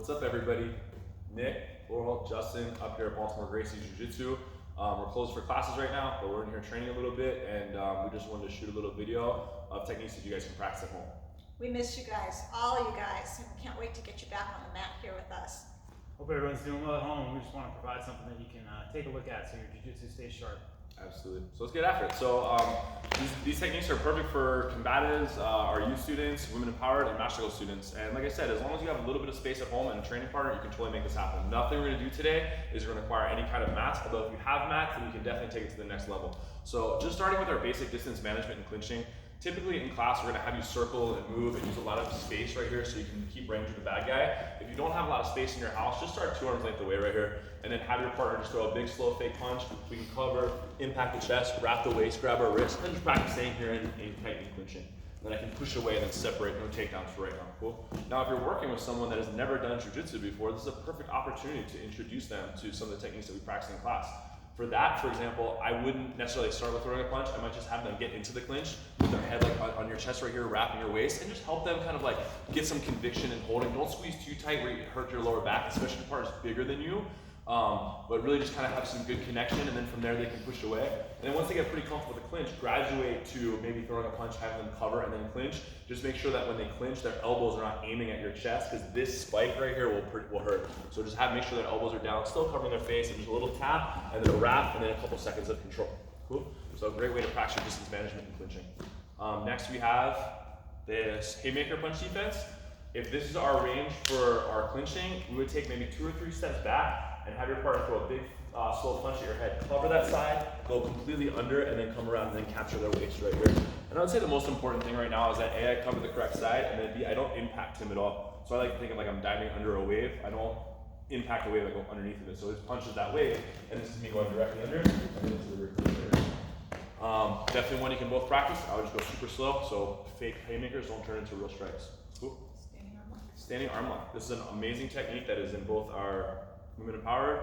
What's up, everybody? Nick, Laurel, Justin, up here at Baltimore Gracie Jiu-Jitsu. We're closed for classes right now, but we're in here training a little bit, and we just wanted to shoot a little video of techniques that you guys can practice at home. We miss you guys, all of you guys, and we can't wait to get you back on the mat here with us. Hope everyone's doing well at home. We just want to provide something that you can take a look at so your jiu-jitsu stays sharp. Absolutely. So let's get after it. So these techniques are perfect for combatives, our youth students, women empowered, and master level students. And like I said, as long as you have a little bit of space at home and a training partner, you can totally make this happen. Nothing we're going to do today is going to require any kind of mats, although if you have mats, then you can definitely take it to the next level. So just starting with our basic distance management and clinching. Typically in class, we're gonna have you circle and move and use a lot of space right here so you can keep range of the bad guy. If you don't have a lot of space in your house, just start 2 arms length away right here, and then have your partner just throw a big, slow, fake punch. We can cover, impact the chest, wrap the waist, grab our wrist, and then just practice staying here and tightening clinching. And then I can push away and then separate, no takedowns for right now, cool? Now, if you're working with someone that has never done jiu-jitsu before, this is a perfect opportunity to introduce them to some of the techniques that we practice in class. For that, for example, I wouldn't necessarily start with throwing a punch. I might just have them get into the clinch with their head like on your chest right here, wrapping your waist, and just help them kind of like get some conviction in holding. Don't squeeze too tight where you hurt your lower back, especially if the partner's bigger than you. But really just kind of have some good connection, and then from there they can push away. And then once they get pretty comfortable with the clinch, graduate to maybe throwing a punch, having them cover, and then clinch. Just make sure that when they clinch, their elbows are not aiming at your chest, because this spike right here will hurt. So just make sure their elbows are down, still covering their face, and just a little tap, and then a wrap, and then a couple seconds of control. Cool? So a great way to practice your distance management and clinching. Next we have this haymaker punch defense. If this is our range for our clinching, we would take maybe 2 or 3 steps back and have your partner throw a big slow punch at your head. Cover that side, go completely under, and then come around and then capture their waist right here. And I would say the most important thing right now is that A, I cover the correct side, and then B, I don't impact him at all. So I like to think of like I'm diving under a wave. I don't impact the wave, I go underneath of it. So his punch is that wave, and this is me going directly under, and then into the rear. Definitely one you can both practice. I would just go super slow, so fake haymakers don't turn into real strikes. Cool? Standing arm lock. Standing arm lock. This is an amazing technique that is in both our women empowered,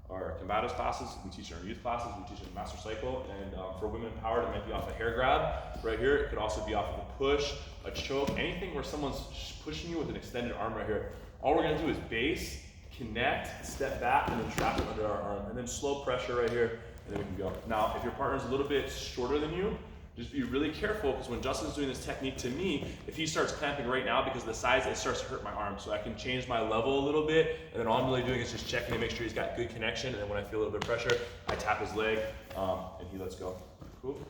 our combatives classes, we teach in our youth classes, we teach in master cycle, and for women empowered, it might be off a hair grab right here. It could also be off of a push, a choke, anything where someone's pushing you with an extended arm right here. All we're gonna do is base, connect, step back, and then trap it under our arm, and then slow pressure right here, and then we can go. Now, if your partner's a little bit shorter than you, just be really careful, because when Justin's doing this technique to me, if he starts clamping right now because of the size, it starts to hurt my arm. So I can change my level a little bit, and then all I'm really doing is just checking to make sure he's got good connection, and then when I feel a little bit of pressure, I tap his leg, and he lets go. Cool.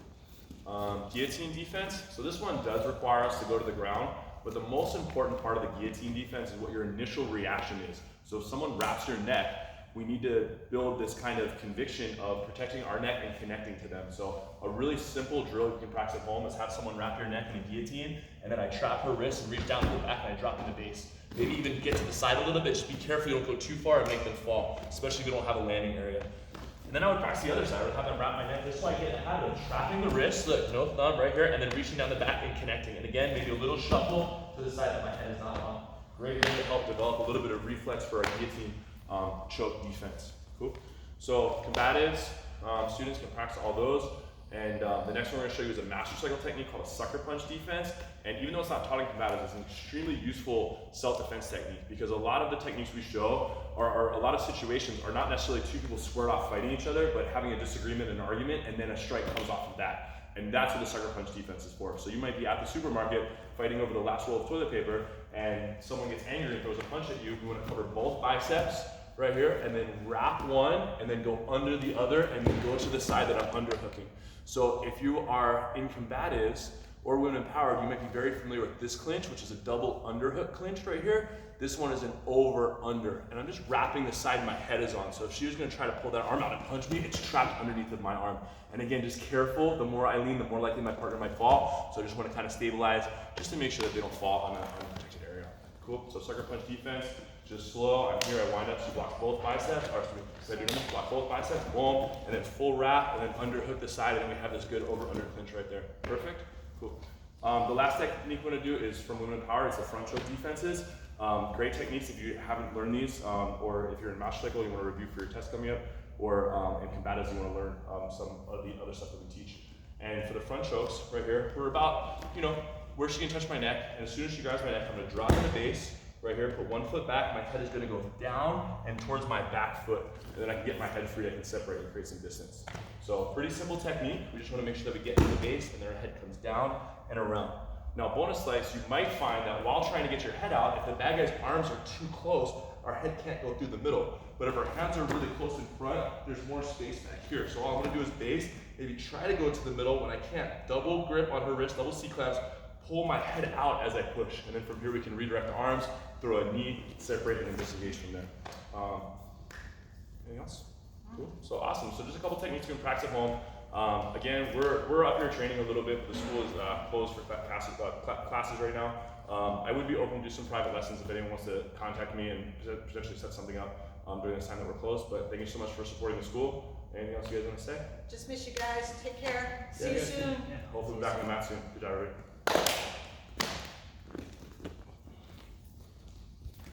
Guillotine defense. So this one does require us to go to the ground, but the most important part of the guillotine defense is what your initial reaction is. So if someone wraps your neck, we need to build this kind of conviction of protecting our neck and connecting to them. So a really simple drill you can practice at home is have someone wrap your neck in a guillotine, and then I trap her wrist and reach down to the back and I drop in the base. Maybe even get to the side a little bit. Just be careful you don't go too far and make them fall, especially if you don't have a landing area. And then I would practice the other side. I would have them wrap my neck just so I get a habit of trapping the wrist, look, no thumb right here, and then reaching down the back and connecting. And again, maybe a little shuffle to the side that my head is not on. Great way to help develop a little bit of reflex for our guillotine choke defense. Cool. So combatives, students can practice all those. And the next one we're going to show you is a master cycle technique called a sucker punch defense. And even though it's not taught in combatives, it's an extremely useful self-defense technique, because a lot of the techniques we show are a lot of situations are not necessarily 2 people squared off fighting each other, but having a disagreement, an argument, and then a strike comes off of that. And that's what the sucker punch defense is for. So you might be at the supermarket fighting over the last roll of toilet paper, and someone gets angry and throws a punch at you. You want to cover both biceps right here, and then wrap one, and then go under the other, and then go to the side that I'm underhooking. So if you are in combatives or women empowered, you might be very familiar with this clinch, which is a double underhook clinch right here. This one is an over-under, and I'm just wrapping the side my head is on. So if she was gonna try to pull that arm out and punch me, it's trapped underneath of my arm. And again, just careful, the more I lean, the more likely my partner might fall. So I just wanna kind of stabilize, just to make sure that they don't fall on that unprotected area. Cool, so sucker punch defense. Just slow, I'm here, I wind up, she blocks both biceps, or block both biceps, boom, and then full wrap, and then underhook the side, and then we have this good over-under clinch right there. Perfect? Cool. The last technique we're gonna do is from women power, it's the front choke defenses. Great techniques if you haven't learned these, or if you're in master cycle, you wanna review for your test coming up, or in combatives, you wanna learn some of the other stuff that we teach. And for the front chokes, right here, we're about, where she can touch my neck, and as soon as she grabs my neck, I'm gonna drop in the base, right here, put one foot back, my head is gonna go down and towards my back foot. And then I can get my head free, I can separate and create some distance. So pretty simple technique. We just wanna make sure that we get to the base and then our head comes down and around. Now bonus slice, you might find that while trying to get your head out, if the bad guy's arms are too close, our head can't go through the middle. But if our hands are really close in front, there's more space back here. So all I'm gonna do is base, maybe try to go to the middle. When I can't, double grip on her wrist, double C-clamps, pull my head out as I push. And then from here we can redirect the arms, throw a knee, separate, and then disengage from there. Anything else? Cool. So awesome. So just a couple techniques you can practice at home. Again, we're up here training a little bit, but the school is closed for classes right now. I would be open to do some private lessons if anyone wants to contact me and potentially set something up during this time that we're closed. But thank you so much for supporting the school. Anything else you guys want to say? Just miss you guys. Take care. See you soon. Yeah. Hopefully we'll be back on the mat soon. Good job, everybody.